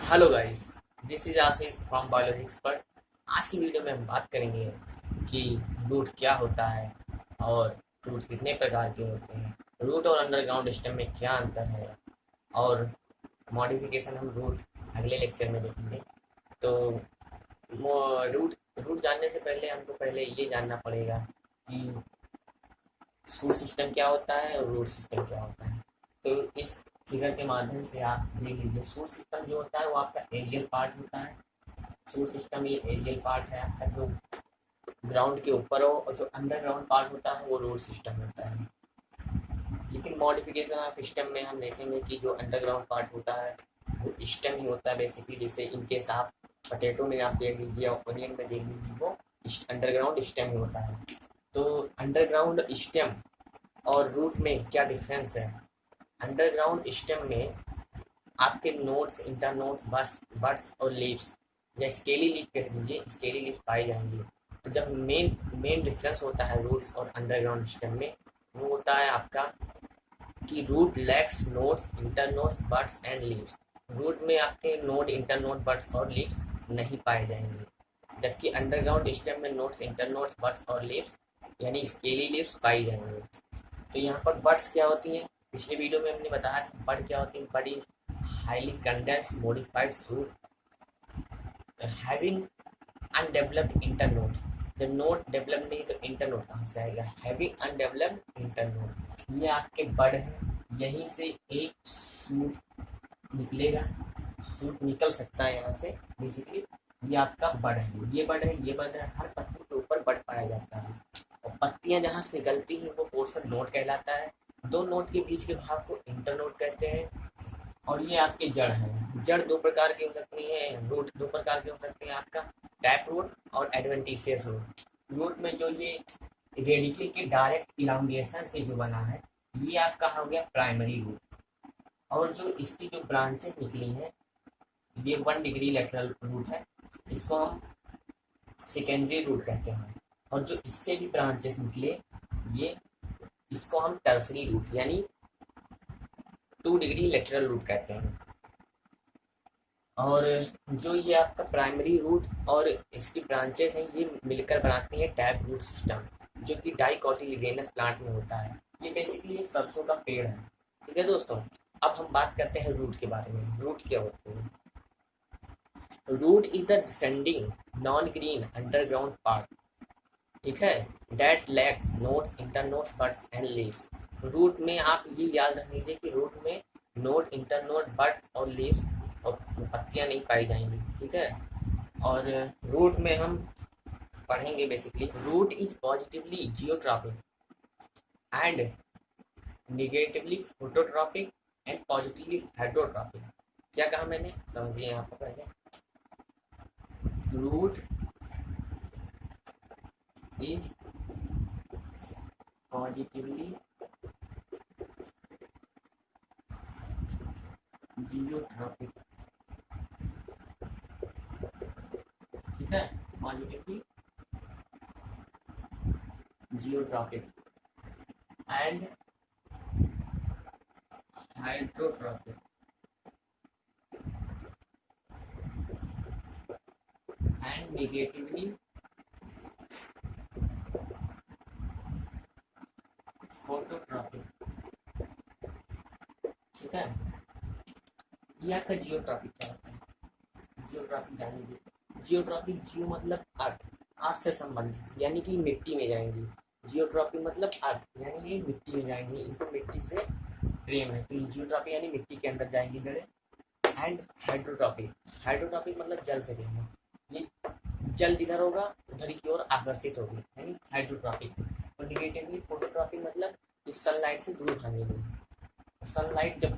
Hello guys, this is Ashish from biology expert. आज की video में हम बात करेंगे कि रूट क्या होता है और रूट कितने प्रकार के होते हैं, रूट और अंडरग्राउंड स्टेम में क्या अंतर है और मॉडिफिकेशन हम रूट अगले लेक्चर में देखेंगे। तो रूट रूट जानने से पहले हमको पहले ये जानना पड़ेगा कि सूट सिस्टम क्या होता है और रूट सिस्टम क्या होता है। तो इस फिगर के माध्यम से आप देख लीजिए, सूट सिस्टम जो होता है वो आपका एरियल पार्ट होता है। सोलर सिस्टम ये एरियल पार्ट है आपका, जो ग्राउंड के ऊपर हो, और जो अंडरग्राउंड पार्ट होता है वो रोड सिस्टम होता है। लेकिन मॉडिफिकेशन ऑफ स्टेम में हम देखेंगे कि जो अंडरग्राउंड पार्ट होता है वो स्टेम ही होता है बेसिकली। जैसे इनकेस आप पटेटो में आप देख लीजिए और ओनियन में देख लीजिए, वो अंडरग्राउंड स्टेम ही होता है। तो अंडरग्राउंड स्टेम और रूट में क्या डिफरेंस है? अंडरग्राउंड स्टेम में आपके नोड्स, इंटरनोड्स, बस बड्स और लीव्स या स्केली लीफ कह दीजिए, स्केली लीफ पाई जाएंगी। तो जब मेन मेन डिफरेंस होता है रूट्स और अंडरग्राउंड स्टेम में, वो होता है आपका कि root lacks nodes, internodes, buds and leaves. Root में आपके नोड, इंटरनोड, बड्स और लीव्स नहीं पाए जाएंगे, जबकि अंडरग्राउंड स्टेम में नोड्स, इंटरनोड्स, बड्स और लीव्स यानी स्केली लीव्स पाई जाएंगे। तो यहाँ पर बड्स क्या होती हैं? पिछले वीडियो में हमने बताया था बड क्या होती है। Bud is highly condensed modified shoot having undeveloped internode. जब नोड डेवलप नहीं तो इंटरनोड कहाँ से आएगा? Having undeveloped internode. ये आपके बड है, यहीं से एक सूट निकलेगा। सूट निकल सकता है यहाँ से बेसिकली। ये आपका बड है, ये बड है, ये बड है। हर पत्ती के ऊपर बड पाया जाता है और पत्तियां जहाँ से निकलती हैं वो पोर्शन नोड कहलाता है। दो नोड के बीच के भाग को इंटरनोड कहते हैं। और ये आपके जड़ है। जड़ दो प्रकार की हो सकती है, रूट दो प्रकार के हो सकते हैं आपका, टैप रूट और एडवेंटिशियस रूट। रूट में जो ये रेडिकल के डायरेक्ट इलांगेशन से जो बना है, ये आपका हो गया प्राइमरी रूट। और जो इसकी जो ब्रांचेस निकली हैं, ये 1 डिग्री लेटरल रूट है, इसको हम सेकेंडरी रूट कहते हैं। और जो इससे भी ब्रांचेस निकले, ये इसको हम टर्सरी रूट यानी 2 डिग्री लेटरल रूट कहते हैं। और जो ये आपका प्राइमरी रूट और इसकी ब्रांचेस हैं, ये मिलकर बनाती हैं टैप रूट सिस्टम, जो कि डाइकोटिलिडेनस प्लांट में होता है। ये बेसिकली एक सरसों का पेड़ है। ठीक है दोस्तों, अब हम बात करते हैं रूट के बारे में। रूट क्या होते हैं? Root is the descending non green underground part, ठीक है, that lacks nodes, internodes, buds and leaves. Root में आप ये याद रख लीजिए कि रूट में नोड, इंटरनोड, बड्स और लीव्स और पत्तियां नहीं पाई जाएंगी। ठीक है। और रूट में हम पढ़ेंगे basically, root is positively geotropic and negatively phototropic and positively hydrotropic. क्या कहा मैंने? समझिए यहाँ पर पहले, रूट इज पॉजिटिवली जियोट्रॉपिक, ठीक है, positively geotropic and hydrotropic and negatively phototropic. ठीक है। ये आपका जियोट्रॉपिक क्या होता है? जियोट्रॉपिक जानेंगे। जियोट्रॉपिक, जियो मतलब अर्थ, अर्थ से संबंधित यानी कि मिट्टी में जाएंगी। जियोट्रॉपिक मतलब अर्थ यानी ये मिट्टी में जाएंगी, इनको मिट्टी से प्रेम है, तो जियोट्रॉपिक यानी मिट्टी के अंदर जाएंगी जड़ें। एंड हाइड्रोट्रॉपिक, हाइड्रोट्रॉपिक मतलब जल से प्रेम है, ये जल जिधर होगा उधर की ओर आकर्षित होगी यानी हाइड्रोट्रॉपिक। और निगेटिवली फोटोट्रॉपिक मतलब इस सनलाइट से दूर भागेगी। सनलाइट जब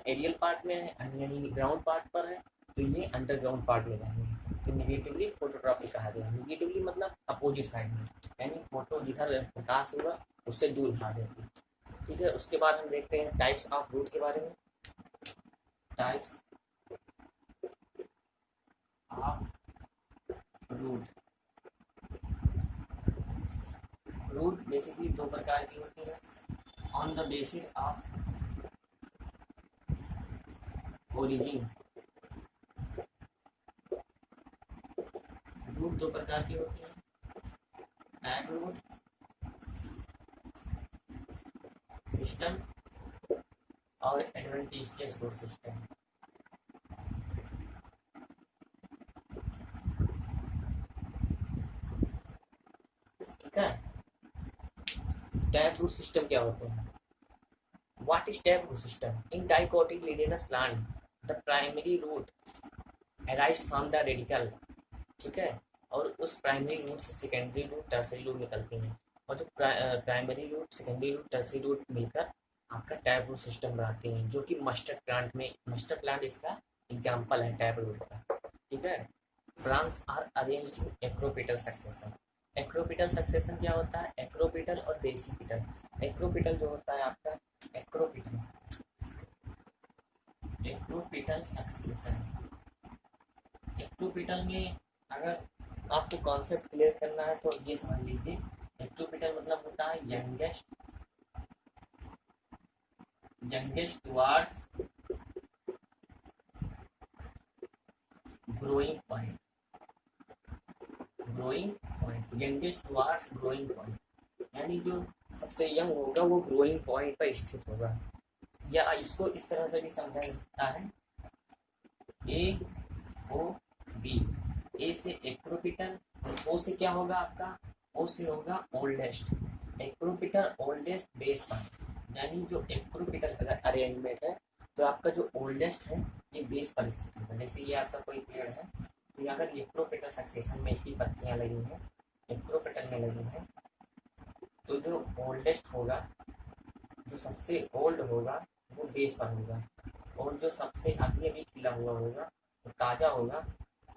एरियल पार्ट में है यानी ग्राउंड पार्ट पर है, तो ये अंडरग्राउंड पार्ट में जाएंगे, तो निगेटिवली फोटोट्रॉपिक कहा गया। निगेटिवली मतलब अपोजिट साइड में, यानी फोटो जिधर प्रकाश होगा उससे दूर भागेगी। ठीक है। उसके बाद हम देखते हैं टाइप्स ऑफ रूट के बारे में। Types of root. Root basically दो प्रकार की होती है, on the basis of origin दो प्रकार की होती है, टैग रूट सिस्टम और एडवेंटिशियस रूट सिस्टम। ठीक है, टैग रूट सिस्टम क्या होते हैं? What is taproot system? In dicotyledonous plant, the primary root arise from the radicle, ठीक है, और उस प्राइमरी रूट से सेकेंडरी रूट टर्सरी रूट निकलती हैं, और जो primary root secondary root tertiary root मिलकर आपका टैप रूट सिस्टम बनाते हैं, जो कि मस्टर्ड प्लांट में, मस्टर्ड प्लांट इसका एग्जाम्पल है टैप रूट का। ठीक है, branch are arranged in acropetal succession. Acropetal succession क्या होता है? एक्रोपिटल और बेसिपिटल। एक्रोपिटल जो होता है आपका, एक्रोपिटल एक्रोपिटल सक्सेशन। एक्रोपिटल में अगर आपको कॉन्सेप्ट क्लियर करना है तो ये समझ लीजिए, एक्रोपिटल मतलब होता है youngest towards growing point, youngest towards growing point, यानी जो सबसे यंग होगा वो ग्रोइंग पॉइंट पर स्थित होगा। या इसको इस तरह से भी समझा जा सकता है, ए ओ बी, ए से एक्रोपिटल, ओ से क्या होगा आपका? ओ से होगा oldest, acropetal oldest base point, यानी जो एक्रोपिटल अगर अरेंजमेंट है तो आपका जो ओल्डेस्ट है ये बेस पर स्थित होगा। जैसे ये आपका कोई पेड़ है तो अगर एक्रोपिटल सक्सेशन में इसकी पत्तियां लगी हैं, एक्रोपिटल में लगी हैं, तो जो ओल्डेस्ट होगा, जो सबसे ओल्ड होगा वो बेस पर होगा, और जो सबसे अभी अभी खिला हुआ होगा, जो ताज़ा होगा,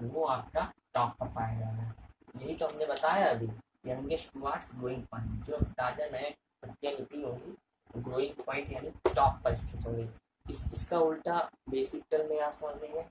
वो आपका टॉप पर पाया जाएगा। यही तो हमने बताया अभी, यंगेस्ट टुवार्ड्स ग्रोइंग पॉइंट, जो ताज़ा नए पत्तियाँ निकली होंगी ग्रोइंग पॉइंट यानी टॉप पर स्थित होंगी। इसका उल्टा बेसिकल में आप समझ लेंगे,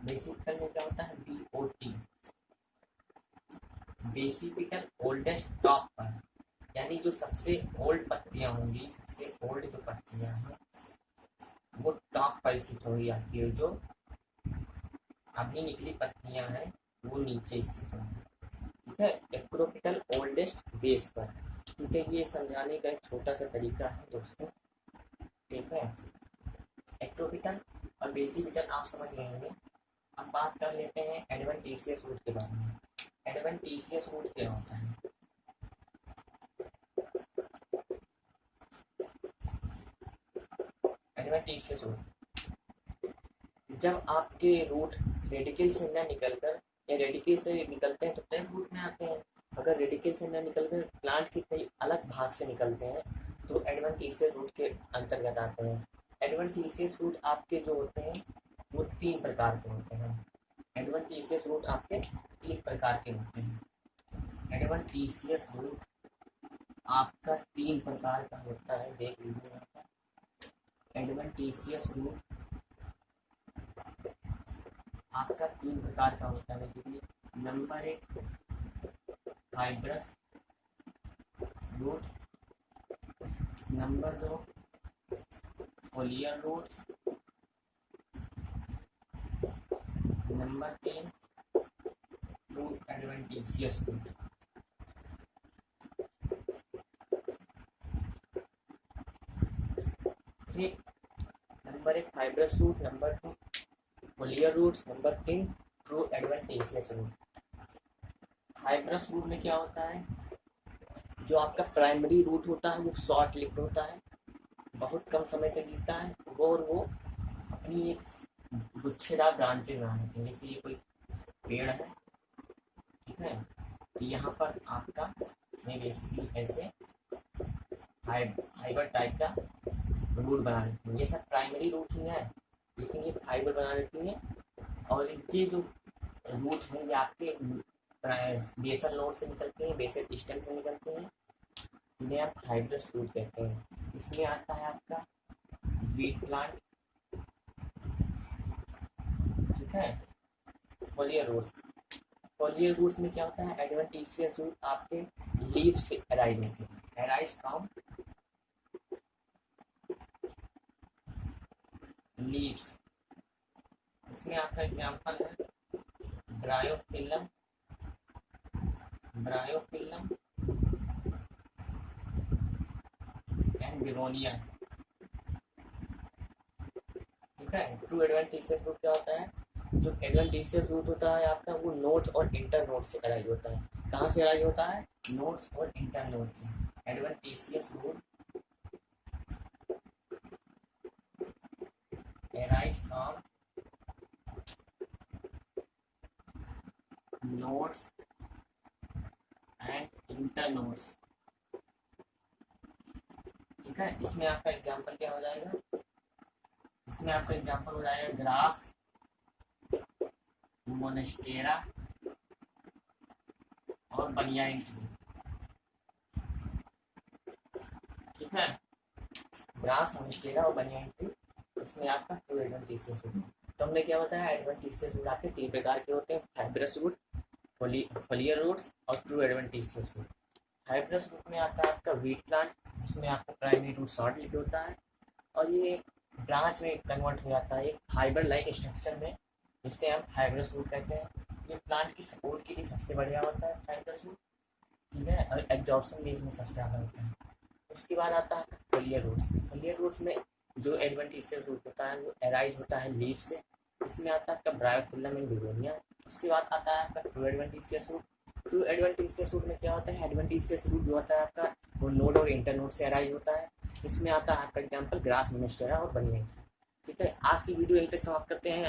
बेसिकल में क्या होता है? BOT, बेसिपिकल ओल्डेस्ट टॉप पर, यानी जो सबसे ओल्ड पत्तियां होंगी, सबसे ओल्ड जो पत्तियां हैं वो टॉप पर स्थित होंगी आपकी, जो अभी निकली पत्तियां हैं वो नीचे स्थित होंगी। ठीक है, एक्रोपिटल ओल्डेस्ट बेस पर। ठीक है, ये समझाने का एक छोटा सा तरीका है दोस्तों। ठीक है, एक्रोपिटल और बेसिपिटल आप समझ गए होंगे। अब बात कर लेते हैं एडवेंटिशियस रूट के बारे में। एडवेंटिशियस रूट क्या होता है? एडवेंटिशियस रूट, जब आपके रूट रेडिकल से न निकलकर, या रेडिकल से निकलते हैं तो टैप रूट में आते हैं, अगर रेडिकल से न निकलकर प्लांट के कई अलग भाग से निकलते हैं तो एडवेंटिशियस रूट के अंतर्गत आते हैं। एडवेंटिशियस रूट आपके जो होते हैं वो 3 प्रकार के होते हैं। एडवेंटिशियस रूट आपके 3 प्रकार के होते हैं। एडवेंटिशियस रूट आपका 3 प्रकार का होता है, देख लीजिए। एडवेंटिशियस रूट आपका 3 प्रकार का होता है, जैसे कि number 1 fibrous root, number 2 foliar roots, number 3 true adventitious root. ठीक, number 1 fibrous root, number 2 foliar roots, number 3 true adventitious root. Fibrous root में क्या होता है? जो आपका प्राइमरी रूट होता है वो शॉर्ट लिव्ड होता है, बहुत कम समय तक जीता है वो, और वो अपनी एक गुच्छेदार ब्रांचेज बनाते हैं। जैसे ये कोई पेड़ है, ठीक है, तो यहाँ पर आपका मैं बेसिकली ऐसे फाइबर टाइप का रूट बना देती हूँ। ये सब प्राइमरी रूट ही है, लेकिन ये फाइबर बना देती है, और ये जो रूट है ये आपके बेसल नोड से निकलते हैं, बेसल स्टेम से निकलते हैं, जिन्हें आप फाइब्रस रूट कहते हैं। इसमें आता है आपका वीट प्लांट, ठीक है, फोलियर रूट्स। फोलियर रूट्स में क्या होता है? एडवेंटिशियस रूट आपके लीफ से अराइज होते हैं, अराइज फ्रॉम लीव्स। इसमें आपका एग्जांपल है ब्रायोफिलम ब्रायोफिल्म एंड बिगोनिया। ठीक है। ट्रू एडवेंटिशियस रूट क्या होता है? जो एडवेंटिशियस रूट होता है आपका, वो नोड्स और इंटर नोड से अराइज होता है। कहाँ से अराइज होता है? नोड्स और इंटर नोड से। Adventitious root arise from nodes and internodes। ठीक है। इसमें आपका एग्जांपल क्या हो जाएगा? इसमें आपका एग्जांपल हो जाएगा ग्रास मोनेस्टेरा और बनियाइन ट्री। ठीक है। ग्रास मोनेस्टेरा और बनियाइन ट्री, इसमें आपका ट्रू एडवेंटिशियस रूट। तो हमने क्या बताया? एडवेंटिशियस रूट आपके 3 प्रकार के होते हैं: फाइब्रस रूट, फोलियर रूट्स और true adventitious root. Fibrous root में आता है आपका वीट प्लांट, जिसमें आपका प्राइमरी रूट शॉर्ट लिव्ड होता है और ये ब्रांच में कन्वर्ट हो जाता है एक फाइबर लाइक स्ट्रक्चर में, जिसे हम फाइब्रस रूट कहते हैं। ये प्लांट की सपोर्ट के लिए सबसे बढ़िया होता है फाइब्रस रूट। ठीक है। और एब्जॉर्प्शन भी इसमें सबसे ज़्यादा होता है। उसके बाद आता है फोलियर रूट्स। फोलियर रूट्स में जो एडवेंटिशियस रूट होता है वो एराइज होता है लीफ से। इसमें आता है आपका ब्रायोफिल्लम एंड बिगोनिया। उसके बाद आता है आपका true adventitious root. True adventitious root में क्या होता है? एडवेंटिशियस रूट जो होता है आपका, वो नोड और इंटर नोड से अराइज होता है। इसमें आता है आपका एग्जाम्पल ग्रास मोनेस्टेरा और बनियाइन। ठीक है। आज की वीडियो यहीं तक समाप्त करते हैं।